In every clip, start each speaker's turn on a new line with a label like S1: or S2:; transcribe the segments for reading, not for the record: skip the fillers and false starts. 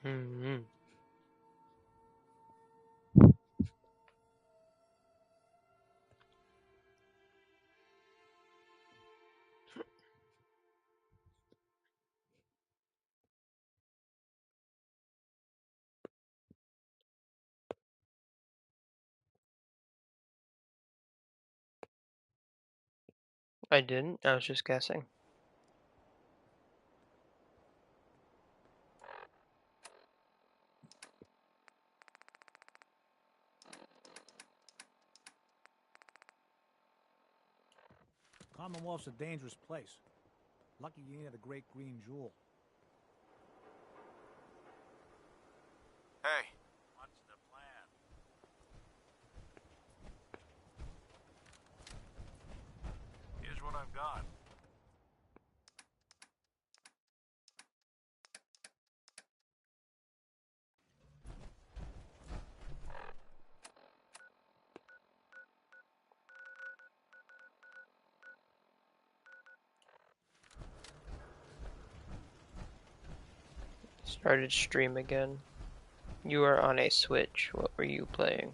S1: Hmm. I didn't. I was just guessing.
S2: Commonwealth's a dangerous place. Lucky you ain't had a great green jewel.
S3: Hey.
S2: What's the plan? Here's what I've got.
S1: Started stream again. You are on a Switch. What were you playing?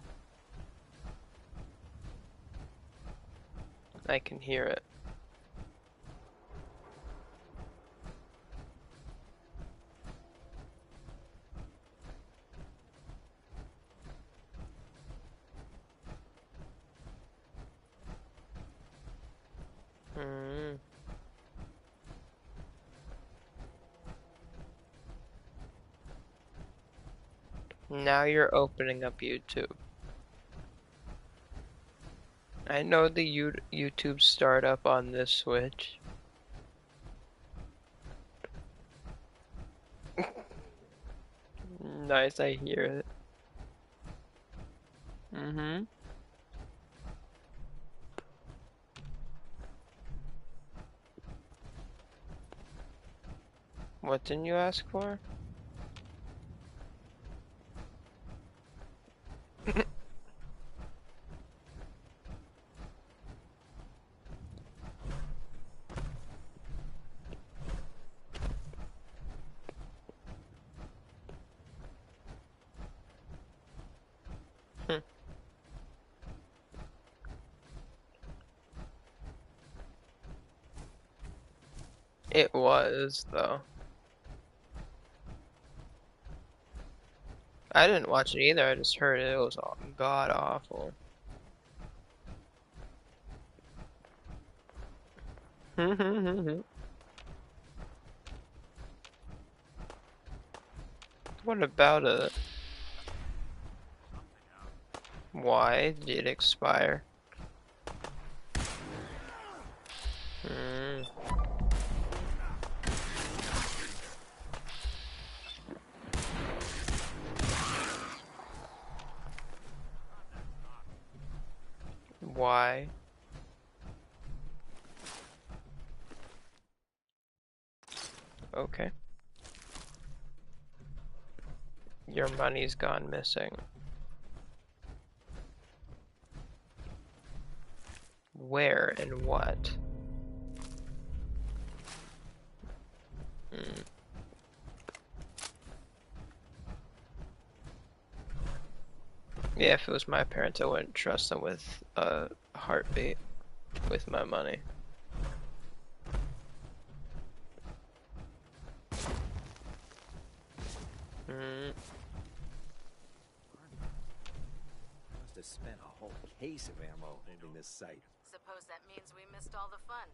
S1: I can hear it. Hmm. Now you're opening up YouTube. I know the YouTube startup on this Switch. Nice, I hear it. Mm-hmm. What didn't you ask for? It was, though. I didn't watch it either, I just heard it, it was god awful. What about it? Why did it expire? Hmm. Why? Okay. Your money's gone missing. Where and what? Hmm. Yeah, if it was my parents, I wouldn't trust them with a heartbeat with my money. Hmm.
S4: Must have spent a whole case of ammo holding this site.
S5: Suppose that means we missed all the fun.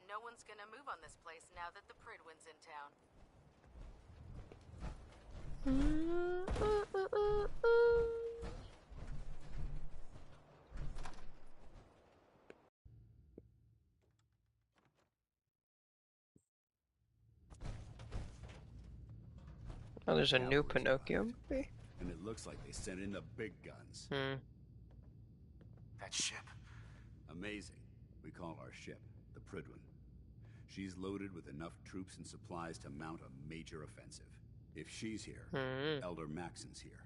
S5: No one's gonna move on this place now that the Pridwin's in town.
S1: Oh, there's a new
S4: Cavalry's
S1: Pinocchio
S4: arrived,
S1: movie?
S4: and it looks like they sent in the big guns.
S1: Hmm.
S3: That ship.
S4: Amazing. We call our ship the Pridwin. She's loaded with enough troops and supplies to mount a major offensive. If she's here,
S1: Hmm.
S4: Elder Maxon's here.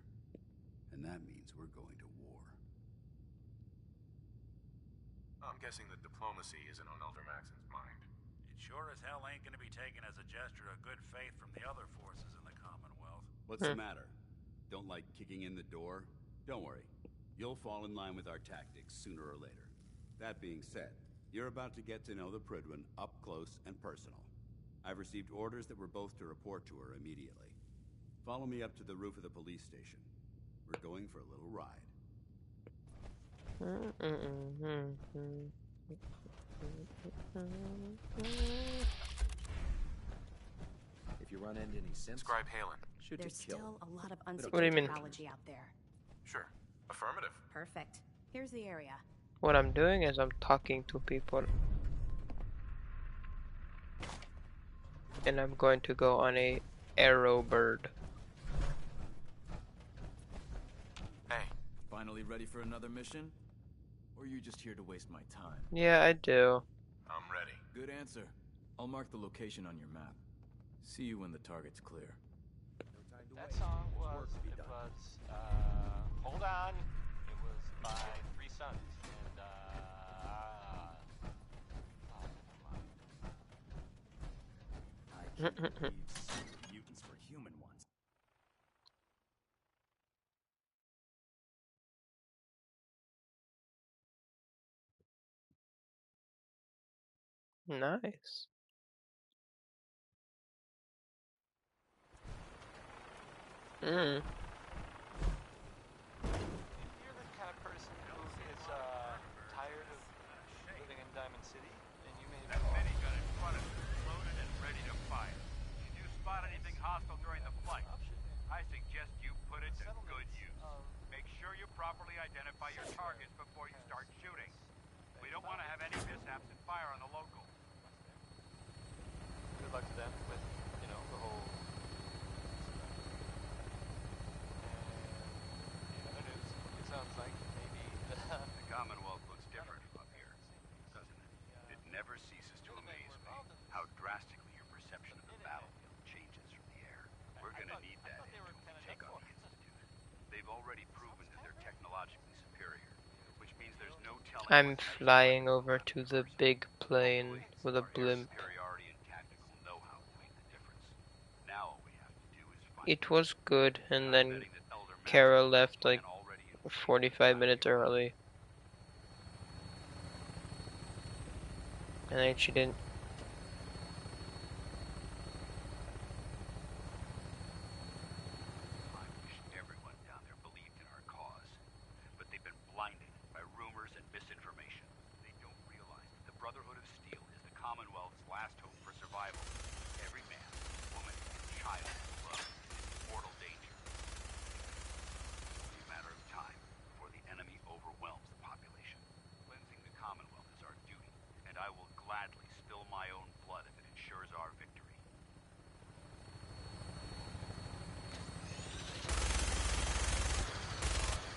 S4: And that means we're going to war.
S3: I'm guessing that diplomacy isn't on Elder Maxon's mind.
S2: It sure as hell ain't gonna be taken as a gesture of good faith from the other forces in the Commonwealth.
S4: What's the matter? Don't like kicking in the door? Don't worry. You'll fall in line with our tactics sooner or later. That being said, you're about to get to know the Prydwen up close and personal. I've received orders that we're both to report to her immediately. Follow me up to the roof of the police station. We're going for a little ride.
S6: If you run into any Sims,
S3: Scribe Halen.
S6: shoot
S5: There's
S6: to kill.
S5: still a lot of
S1: What do you
S5: unsecured
S1: mean?
S5: technology out there.
S3: Sure. Affirmative.
S5: Perfect. Here's the area.
S1: What I'm doing is I'm talking to people. And I'm going to go on a arrow bird.
S3: Hey,
S6: Finally ready for another mission? Or are you just here to waste my time?
S1: Yeah, I do.
S3: I'm ready.
S6: Good answer. I'll mark the location on your map. See you when the target's clear.
S7: That song was, hold on, it was by Three Sons, and,
S6: I can't believe super mutants were human ones.
S1: Nice. Mm.
S7: if you're the kind of person who is, tired of living in Diamond City, then you may
S8: That minigun in front of you is loaded and ready to fire. If you spot anything hostile during the flight, I suggest you put it to good use. Make sure you properly identify your targets before you start shooting. We don't want to have any mishaps and fire on the local.
S7: good luck to them with, you know, the whole. And the other news, it sounds like maybe
S8: The Commonwealth looks different from up here, doesn't it? It never ceases to amaze me how drastically your perception of the battlefield changes from the air. We're gonna need that until we take on the Institute. They've already proven that they're technologically superior, which means there's no telling.
S1: I'm flying over to the big plane with a blimp.
S8: Superiority and tactical know-how will make the difference. Now all we have to do is find
S1: It was good, and then
S8: betting that Elder
S1: Carol
S8: Master's
S1: left like
S8: plan already in place.
S1: 45 minutes early. And then she didn't.
S8: I wish everyone down there believed in our cause, but they've been blinded by rumors and misinformation. They don't realize that the Brotherhood of Steel is the Commonwealth's last hope for survival. Every man, woman, and child below is in mortal danger. It's only a matter of time before the enemy overwhelms the population. Cleansing the Commonwealth is our duty, and I will gladly spill my own blood if it ensures our victory.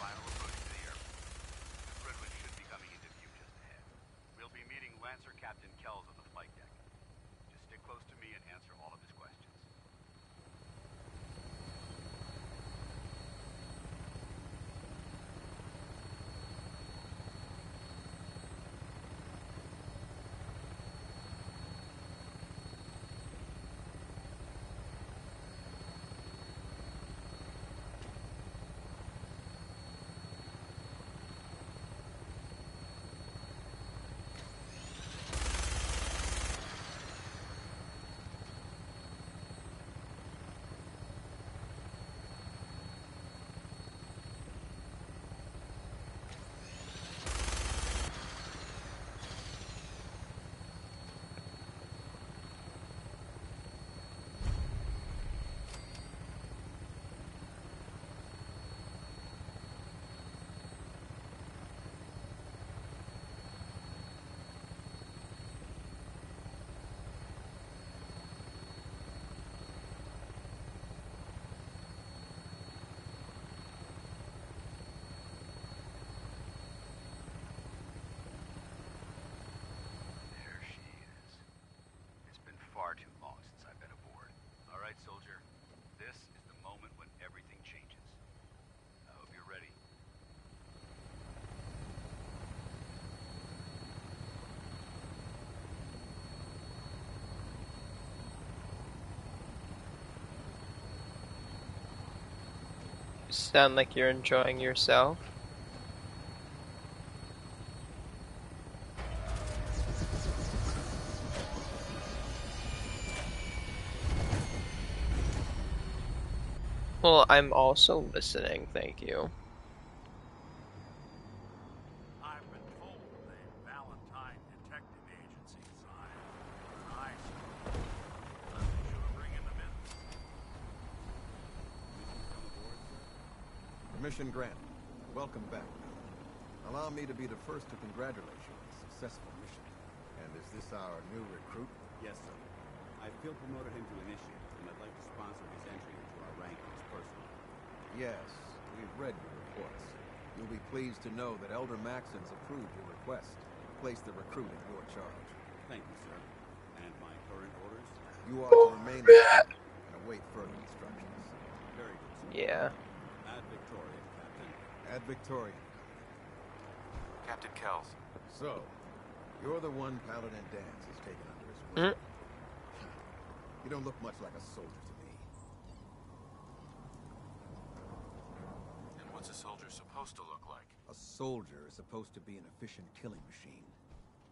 S8: Final approach to the airport. The Prydwen should be coming into view just ahead. We'll be meeting Lancer Captain Kells on the flight deck. Just stick close to me and answer all of his questions. There she is. It's been far too long since I've been aboard. All right, soldier. This is the moment when everything changes. I hope you're ready.
S1: sound like you're enjoying yourself. Well, I'm also listening, thank you.
S2: I've been told the Valentine Detective Agency side. Nice. I'm sure bringing them in.
S9: Mission granted. Welcome back. Allow me to be the first to congratulate you on a successful mission. And is this our new recruit?
S4: Yes, sir. I feel promoted him to initiate, and I'd like to sponsor his entry into our rankings personally.
S9: Yes, we've read your reports. You'll be pleased to know that Elder Maxon's approved your request to place the recruit in your charge.
S4: Thank you, sir. And my current orders?
S9: You are to remain the same and await further instructions.
S4: Very good, sir.
S1: Yeah.
S4: Ad Victoriam, Captain.
S9: Ad Victoriam.
S3: Captain Kells.
S9: So, you're the one Paladin Dance has taken under his wing. You don't look much like a soldier to me.
S3: And what's a soldier supposed to look like?
S9: A soldier is supposed to be an efficient killing machine,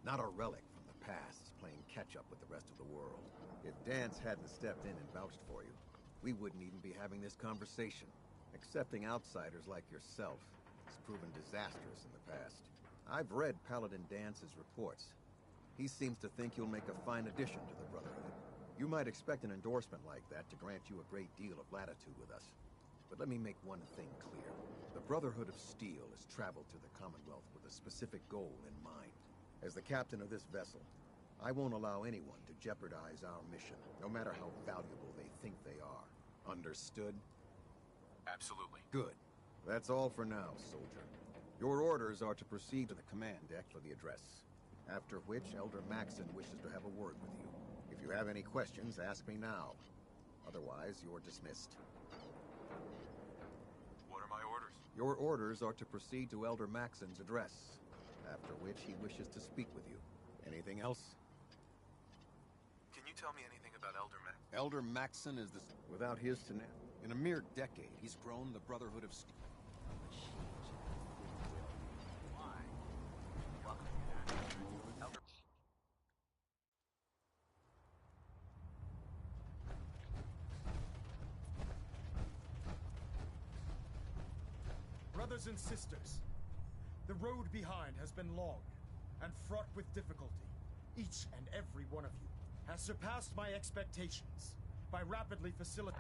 S9: not a relic from the past playing catch-up with the rest of the world. If Dance hadn't stepped in and vouched for you, we wouldn't even be having this conversation. Accepting outsiders like yourself has proven disastrous in the past. I've read Paladin Dance's reports. He seems to think you'll make a fine addition to the Brotherhood. You might expect an endorsement like that to grant you a great deal of latitude with us. But let me make one thing clear. The Brotherhood of Steel has traveled to the Commonwealth with a specific goal in mind. As the captain of this vessel, I won't allow anyone to jeopardize our mission, no matter how valuable they think they are. Understood?
S3: Absolutely.
S9: Good. That's all for now, soldier. Your orders are to proceed to the command deck for the address, after which Elder Maxon wishes to have a word with you. If you have any questions, ask me now. Otherwise, you're dismissed.
S3: What are my orders?
S9: Your orders are to proceed to Elder Maxon's address, after which he wishes to speak with you. Anything else?
S3: Can you tell me anything about Elder Max?
S9: Elder Maxon is the... Without his tenacity, in a mere decade, he's grown the Brotherhood of Steel.
S2: Brothers and sisters, the road behind has been long and fraught with difficulty. Each and every one of you has surpassed my expectations by rapidly facilitating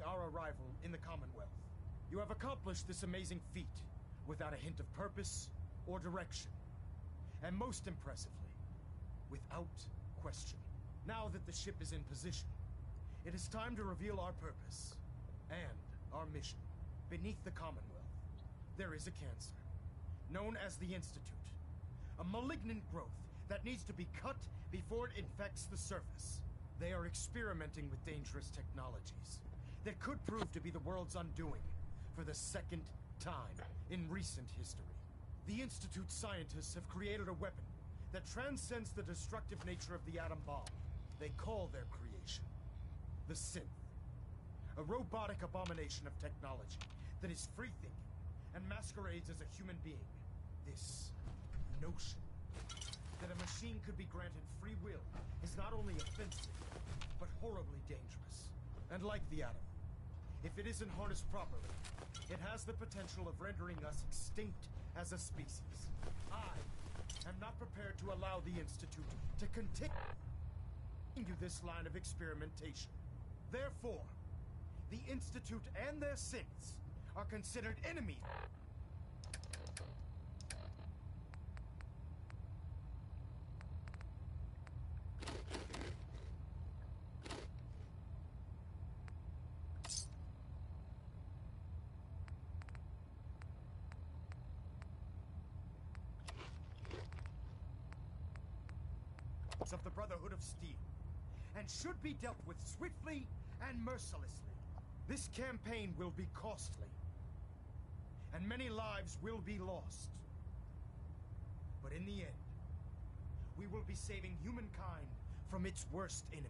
S2: our arrival in the Commonwealth. You have accomplished this amazing feat without a hint of purpose or direction. And most impressively, without question. Now that the ship is in position, it is time to reveal our purpose and our mission. Beneath the Commonwealth, there is a cancer, known as the Institute. A malignant growth that needs to be cut before it infects the surface. They are experimenting with dangerous technologies that could prove to be the world's undoing for the second time in recent history. The Institute scientists have created a weapon that transcends the destructive nature of the atom bomb. They call their creation the Synth. A robotic abomination of technology that is free-thinking and masquerades as a human being. This notion that a machine could be granted free will is not only offensive, but horribly dangerous. And like the atom, if it isn't harnessed properly, it has the potential of rendering us extinct as a species. I am not prepared to allow the Institute to continue this line of experimentation. Therefore, the Institute and their synths are considered enemies. Of the Brotherhood of Steel, and should be dealt with swiftly and mercilessly. This campaign will be costly, and many lives will be lost. But in the end, we will be saving humankind from its worst enemy.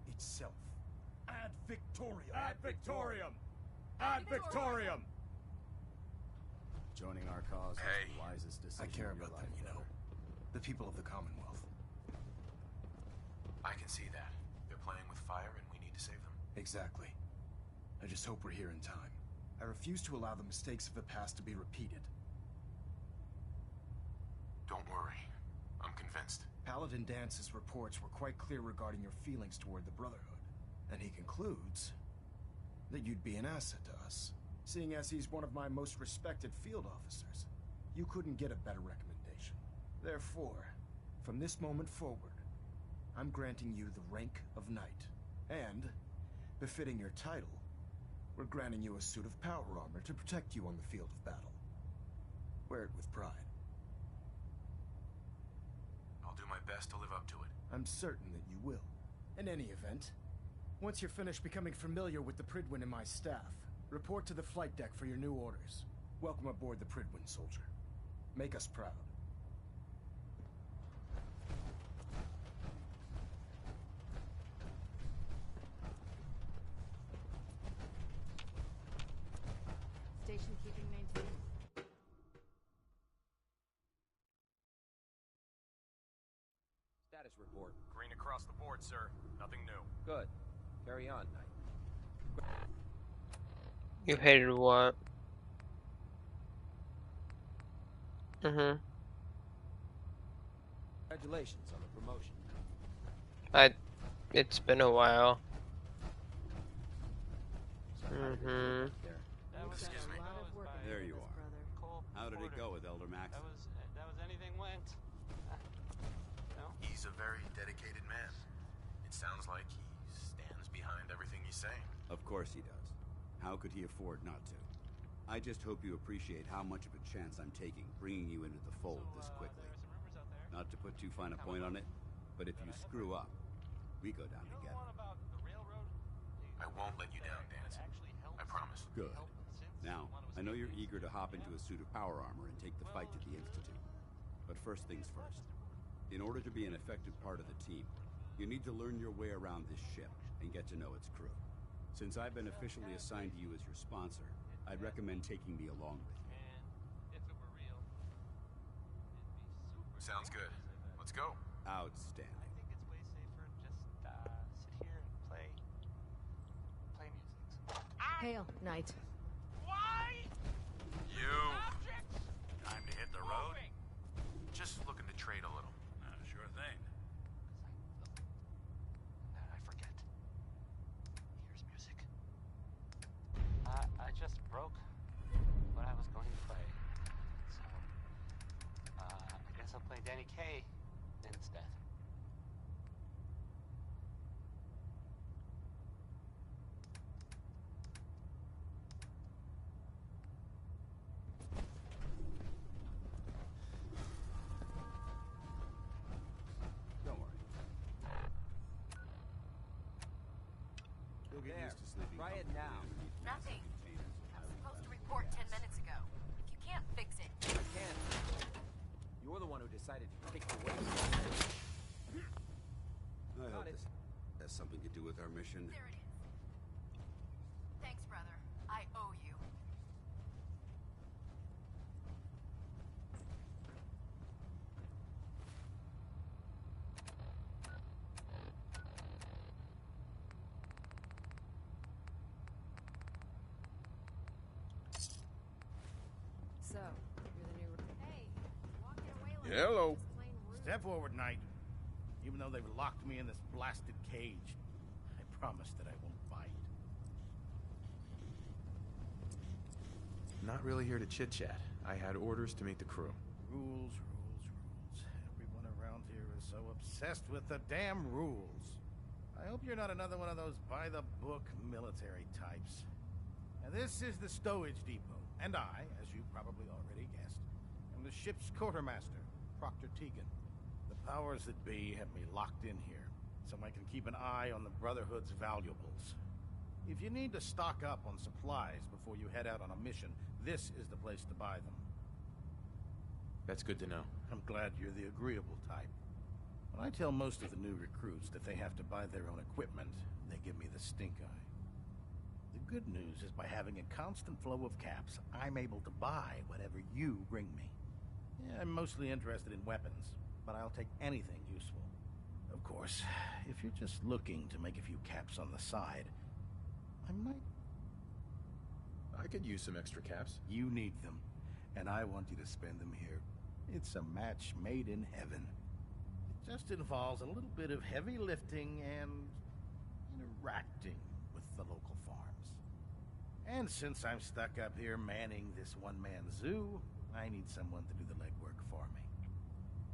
S2: Itself. Ad Victoriam!
S10: Ad Victoriam! Ad Victoriam!
S6: Joining our cause
S3: Hey.
S6: is the wisest decision
S2: I care
S6: of your
S2: about them,
S6: life,
S2: you know.
S6: brother.
S2: The people of the Commonwealth.
S3: I can see that. They're playing with fire and we need to save them.
S2: Exactly. I just hope we're here in time. I refuse to allow the mistakes of the past to be repeated.
S3: Don't worry. I'm convinced.
S2: Paladin Dance's reports were quite clear regarding your feelings toward the Brotherhood. And he concludes that you'd be an asset to us. Seeing as he's one of my most respected field officers, you couldn't get a better recommendation. Therefore, from this moment forward, I'm granting you the rank of Knight. And, befitting your title, we're granting you a suit of power armor to protect you on the field of battle. Wear it with pride.
S3: I'll do my best to live up to it.
S2: I'm certain that you will. In any event, once you're finished becoming familiar with the Pridwin and my staff, report to the flight deck for your new orders. Welcome aboard the Pridwin, soldier. Make us proud.
S5: Station keeping maintained.
S11: Status report.
S10: Green across the board, sir. Nothing new.
S11: Good. Carry on, Knight.
S1: You hated what? Mm-hmm.
S11: Congratulations on the promotion.
S1: It's been a while.
S11: Sorry, how did it go
S1: Mm-hmm.
S11: back there?
S7: That was
S3: Excuse me.
S5: A lot of work
S4: There
S5: into
S4: you
S5: this,
S4: are.
S5: brother.
S7: Cole
S4: How did it
S7: Porter.
S4: go with Elder Max?
S7: That was anything went. No?
S3: He's a very dedicated man. It sounds like he stands behind everything he's saying.
S4: Of course he does. How could he afford not to? I just hope you appreciate how much of a chance I'm taking bringing you into the fold this quickly.
S7: There were some rumors out there.
S4: Not to put too fine a point on it, but if you screw up, we go down
S7: You know the
S4: together.
S7: one about the railroad?
S3: I won't let you down, Dance.
S7: Actually helps.
S3: I promise.
S4: Good.
S7: Help since
S4: Now,
S7: one was
S4: I know you're
S7: confused.
S4: eager to hop into a suit of power armor and take the fight to the Institute. But first things first. In order to be an effective part of the team, you need to learn your way around this ship and get to know its crew. Since I've been officially assigned to you as your sponsor, I'd recommend taking me along with you.
S7: And if it were real, it'd be super.
S3: Sounds good. Let's go.
S4: Outstanding.
S7: I think it's way safer just sit here and play music.
S5: Hail, Knight.
S7: Why?
S3: You.
S7: Objects
S3: Time to hit the road.
S7: moving.
S3: Just looking to trade a little.
S10: Sure thing.
S7: I forget. Here's music. I just broke what I was going to play. So, I guess I'll play Danny Kaye instead.
S4: Don't worry. You'll get
S11: There.
S4: used to sleeping
S11: Try it
S4: comfortably
S11: now.
S4: underneath
S5: Nothing.
S4: massive containers of
S5: I'm
S4: highly
S5: supposed to
S4: flammable
S5: report 10
S4: gas.
S5: minutes ago. If you can't fix it,
S11: I can. You're the one who decided to kick the way.
S4: I hope
S11: Got it.
S4: this has something to do with our mission.
S5: there it is. Thanks, brother. I owe you. So, you're the new... Hey, walking away like
S10: Hello.
S5: this is plain rude.
S10: Step forward, Knight. Even though they've locked me in this blasted cage, I promise that I won't bite.
S12: Not really here to chit-chat. I had orders to meet the crew.
S10: Rules, rules, rules. Everyone around here is so obsessed with the damn rules. I hope you're not another one of those by-the-book military types. Now, this is the stowage depot, and I, as you probably already guessed, am the ship's quartermaster, Proctor Tegan. The powers that be have me locked in here, so I can keep an eye on the Brotherhood's valuables. If you need to stock up on supplies before you head out on a mission, this is the place to buy them.
S12: That's good to know.
S10: I'm glad you're the agreeable type. When I tell most of the new recruits that they have to buy their own equipment, they give me the stink eye. The good news is by having a constant flow of caps, I'm able to buy whatever you bring me. Yeah, I'm mostly interested in weapons, but I'll take anything useful. Of course, if you're just looking to make a few caps on the side, I might...
S12: I could use some extra caps.
S10: You need them, and I want you to spend them here. It's a match made in heaven. It just involves a little bit of heavy lifting and interacting with the local farms. And since I'm stuck up here manning this one-man zoo, I need someone to do the legwork for me.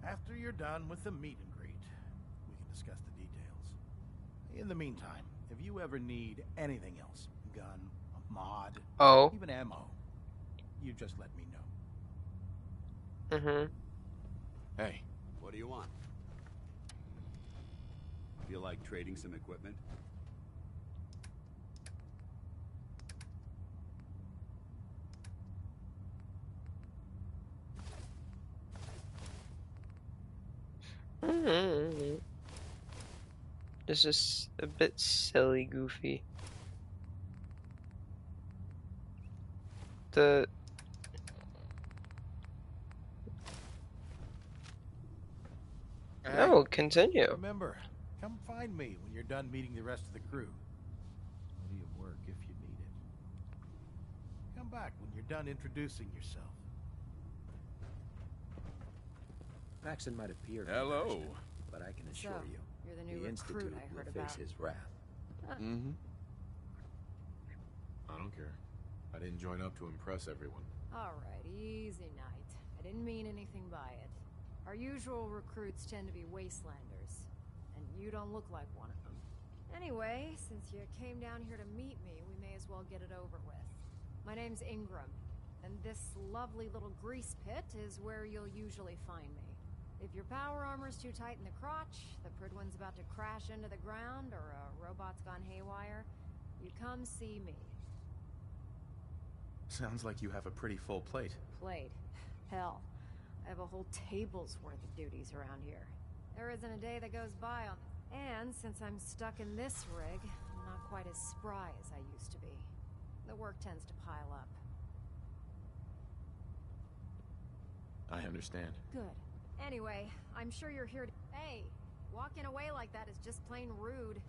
S10: After you're done with the meet and greet, we can discuss the details. In the meantime, if you ever need anything else, gun, a mod, even ammo, you just let me know.
S1: Mm-hmm.
S4: Hey. What do you want? Feel like trading some equipment?
S1: This is a bit silly, goofy. No, continue.
S10: Remember, come find me when you're done meeting the rest of the crew. Plenty of work if you need it. Come back when you're done introducing yourself.
S11: Paxton might appear
S4: Hello.
S11: but I can assure you,
S5: you're the new
S11: Institute
S5: recruit I heard
S11: will
S5: about.
S11: face his wrath.
S12: Mm-hmm. I don't care. I didn't join up to impress everyone.
S5: All right, easy night. I didn't mean anything by it. Our usual recruits tend to be wastelanders, and you don't look like one of them. Anyway, since you came down here to meet me, we may as well get it over with. My name's Ingram, and this lovely little grease pit is where you'll usually find me. If your power armor's too tight in the crotch, the Pridwen's about to crash into the ground, or a robot's gone haywire, you come see me.
S12: Sounds like you have a pretty full plate.
S5: Plate? Hell, I have a whole table's worth of duties around here. There isn't a day that goes by on... And since I'm stuck in this rig, I'm not quite as spry as I used to be. The work tends to pile up.
S12: I understand.
S5: Good. Anyway, I'm sure you're here to... Hey, walking away like that is just plain rude.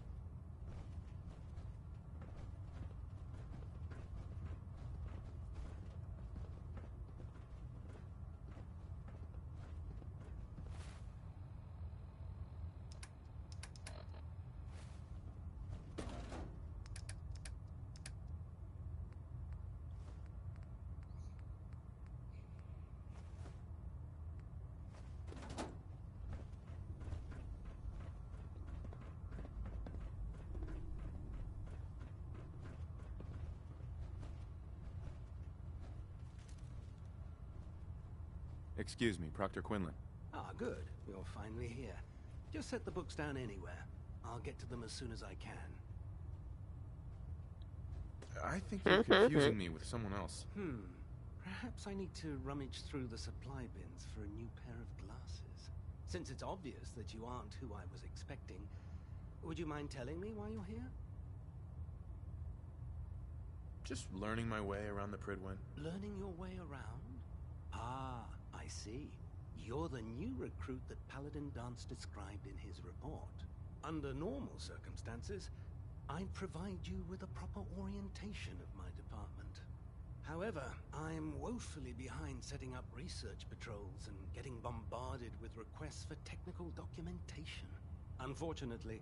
S12: Excuse me, Proctor Quinlan.
S13: Ah, good. You're finally here. Just set the books down anywhere. I'll get to them as soon as I can.
S12: I think you're confusing me with someone else.
S13: Perhaps I need to rummage through the supply bins for a new pair of glasses. Since it's obvious that you aren't who I was expecting, would you mind telling me why you're here?
S12: Just learning my way around the Pridwen.
S13: Learning your way around? Ah, I see. You're the new recruit that Paladin Dance described in his report. Under normal circumstances, I'd provide you with a proper orientation of my department. However, I'm woefully behind setting up research patrols and getting bombarded with requests for technical documentation. Unfortunately,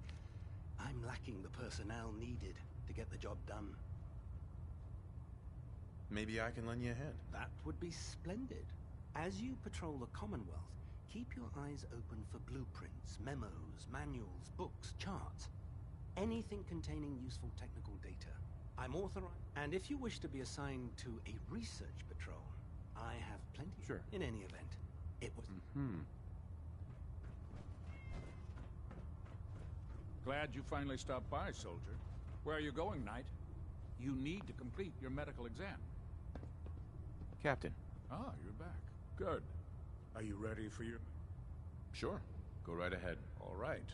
S13: I'm lacking the personnel needed to get the job done.
S12: Maybe I can lend you a hand.
S13: That would be splendid. As you patrol the Commonwealth, keep your eyes open for blueprints, memos, manuals, books, charts. Anything containing useful technical data. I'm authorized. And if you wish to be assigned to a research patrol, I have plenty.
S12: Sure.
S13: In any event, it was...
S14: Glad you finally stopped by, soldier. Where are you going, Knight? You need to complete your medical exam.
S12: Captain.
S14: Ah, you're back. Good. Are you ready for your...
S12: Sure. Go right ahead.
S14: All right.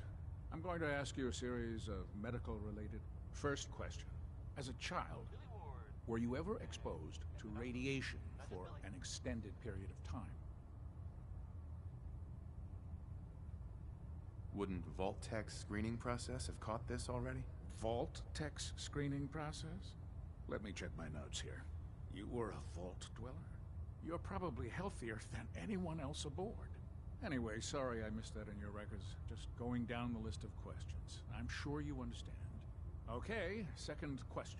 S14: I'm going to ask you a series of medical-related... First question. As a child, were you ever exposed to radiation for an extended period of time?
S12: Wouldn't Vault-Tech's screening process have caught this already?
S14: Vault-Tech's screening process? Let me check my notes here. You were a Vault Dweller? You're probably healthier than anyone else aboard. Anyway, sorry I missed that in your records. Just going down the list of questions. I'm sure you understand. Okay, second question.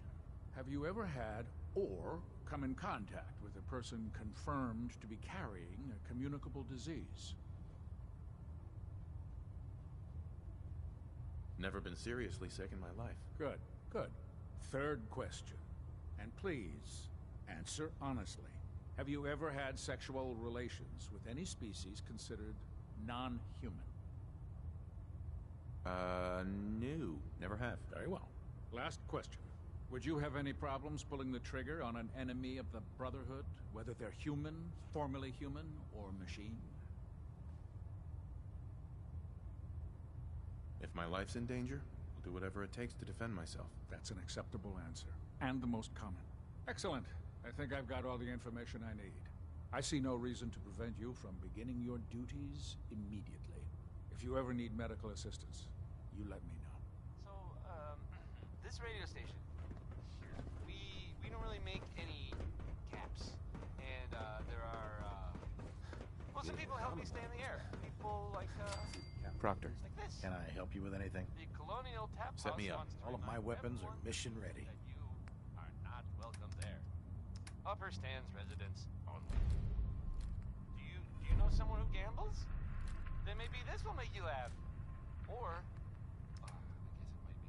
S14: Have you ever had or come in contact with a person confirmed to be carrying a communicable disease?
S12: Never been seriously sick in my life.
S14: Good, good. Third question. And please, answer honestly. Have you ever had sexual relations with any species considered non-human?
S12: No. Never have.
S14: Very well. Last question. Would you have any problems pulling the trigger on an enemy of the Brotherhood, whether they're human, formerly human, or machine?
S12: If my life's in danger, I'll do whatever it takes to defend myself.
S14: That's an acceptable answer. And the most common. Excellent. I think I've got all the information I need. I see no reason to prevent you from beginning your duties immediately. If you ever need medical assistance, you let me know.
S7: So, this radio station, we don't really make any caps. And, there are, well, some people help me stay in the air. People like,
S12: Proctor.
S7: like this.
S10: Can I help you with anything?
S7: The Colonial Tap
S12: Set me
S7: House
S12: up.
S7: wants to
S10: All of my
S7: remind
S10: weapons are
S7: everyone
S10: mission ready.
S7: that you are not welcome there. Upper stands residents only. Do you know someone who gambles? Then maybe this will make you laugh. Or, I guess it might make you happy.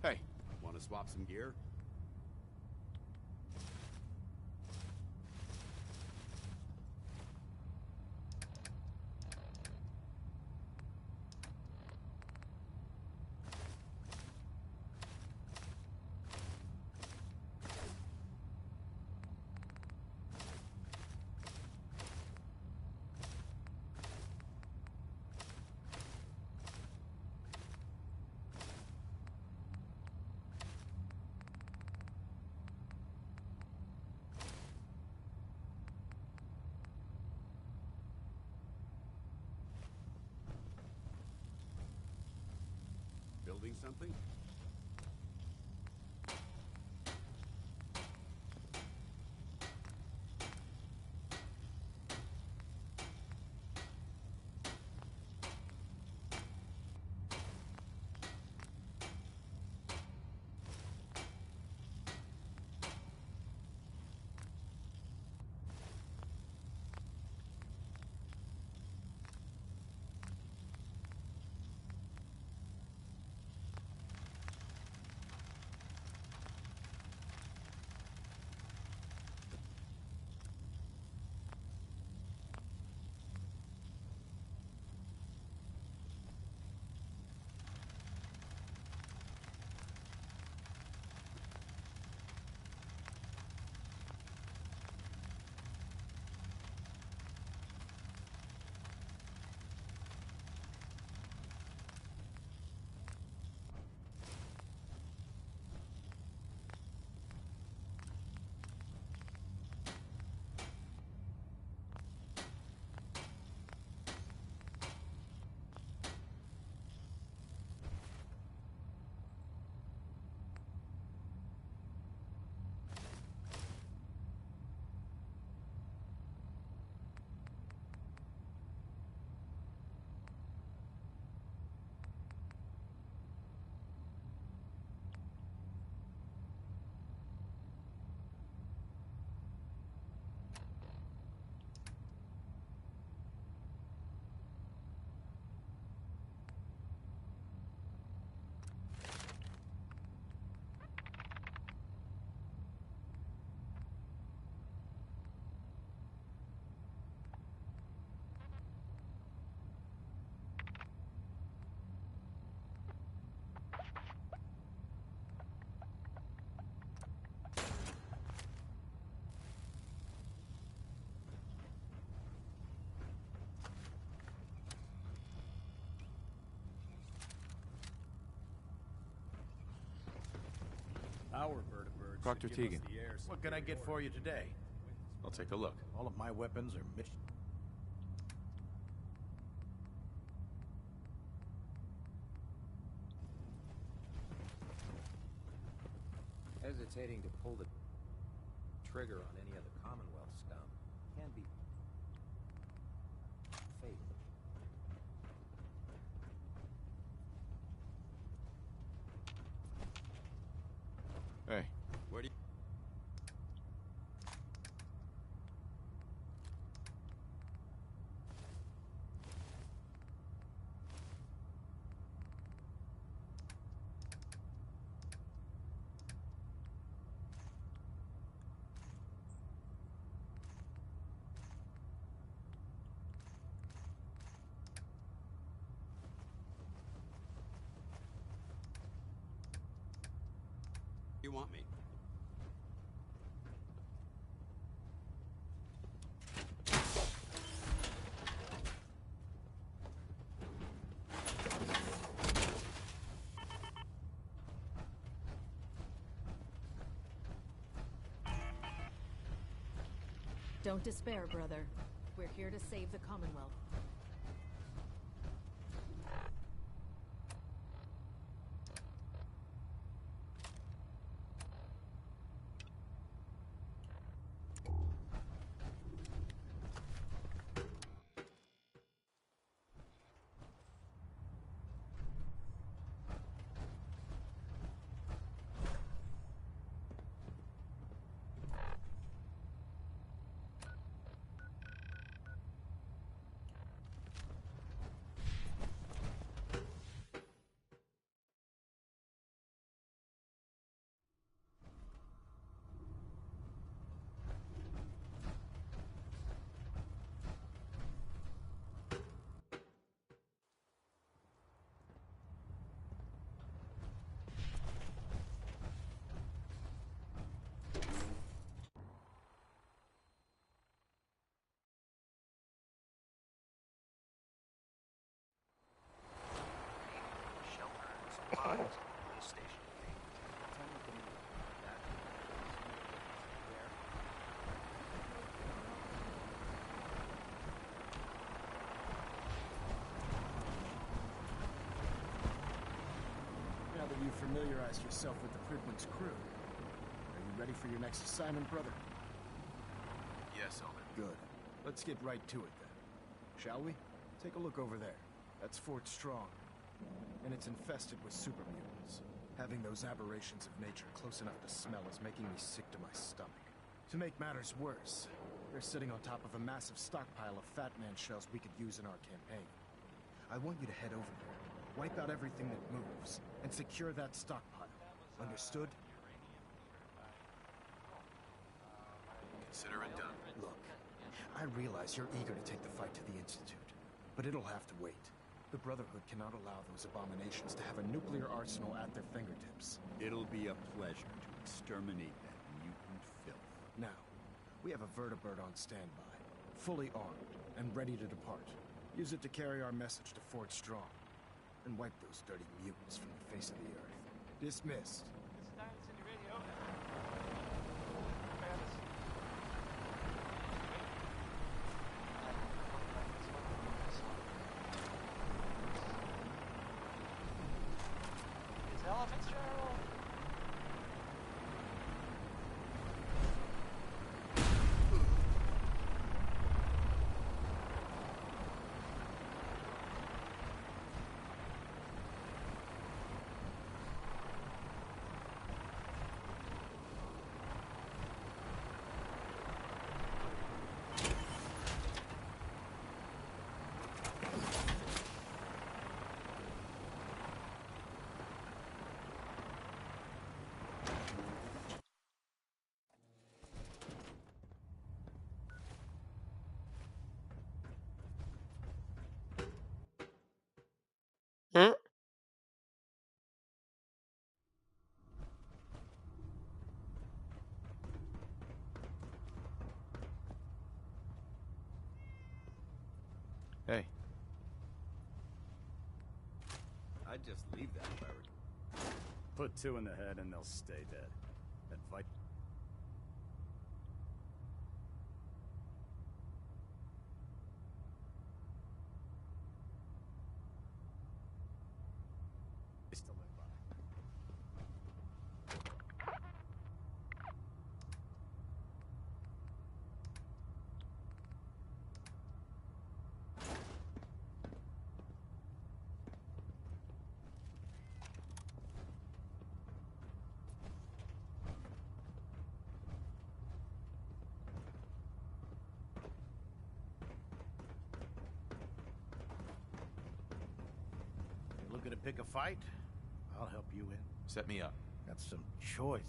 S4: Hey, want to swap some gear? Building something?
S10: our vertibirds
S12: Dr.
S10: should give us
S12: Tegan.
S10: the air. What can I get for you today?
S12: I'll take a look.
S10: All of my weapons are mission.
S11: Hesitating to pull the trigger on any other Commonwealth scum can be fatal.
S12: Hey.
S4: Where do you... You want me?
S15: Don't despair, brother. We're here to save the Commonwealth.
S2: Now that you've familiarized yourself with the Pridman's crew, are you ready for your next assignment, brother?
S3: Yes, Elder.
S2: Good. Let's get right to it then. Shall we? Take a look over there. That's Fort Strong. And it's infested with super mutants. Having those aberrations of nature close enough to smell is making me sick to my stomach. To make matters worse, they're sitting on top of a massive stockpile of Fat Man shells we could use in our campaign. I want you to head over there, wipe out everything that moves, and secure that stockpile. Understood?
S3: Consider it done.
S2: Look, I realize you're eager to take the fight to the Institute, but it'll have to wait. The Brotherhood cannot allow those abominations to have a nuclear arsenal at their fingertips.
S4: It'll be a pleasure to exterminate that mutant filth.
S2: Now, we have a vertibird on standby, fully armed and ready to depart. Use it to carry our message to Fort Strong, and wipe those dirty mutants from the face of the earth. Dismissed.
S7: Ella Fitzgerald.
S1: Hmm?
S12: Hey.
S4: I'd just leave that if I were...
S10: Put two in the head and they'll stay dead. fight. Is to live by. You looking to pick a fight? I'll help you in.
S12: Set me up.
S10: Got some choice.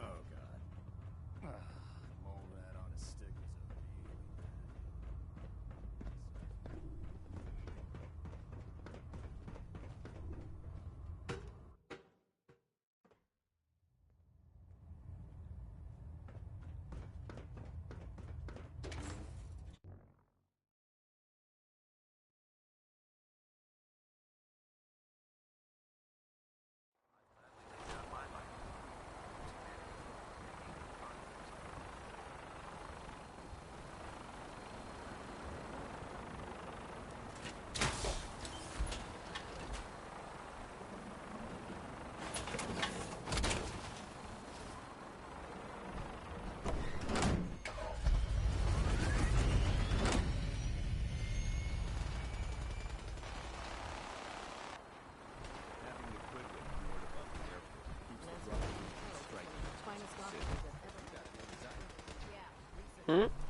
S10: Oh, God. Mole rat on a stick is a really
S4: Having the Quidwin moored above the airport keeps the brotherhood from striking.
S5: Finest lobster
S4: Sid,
S5: I've ever
S4: you got a new design?
S5: Yeah.
S1: Hmm?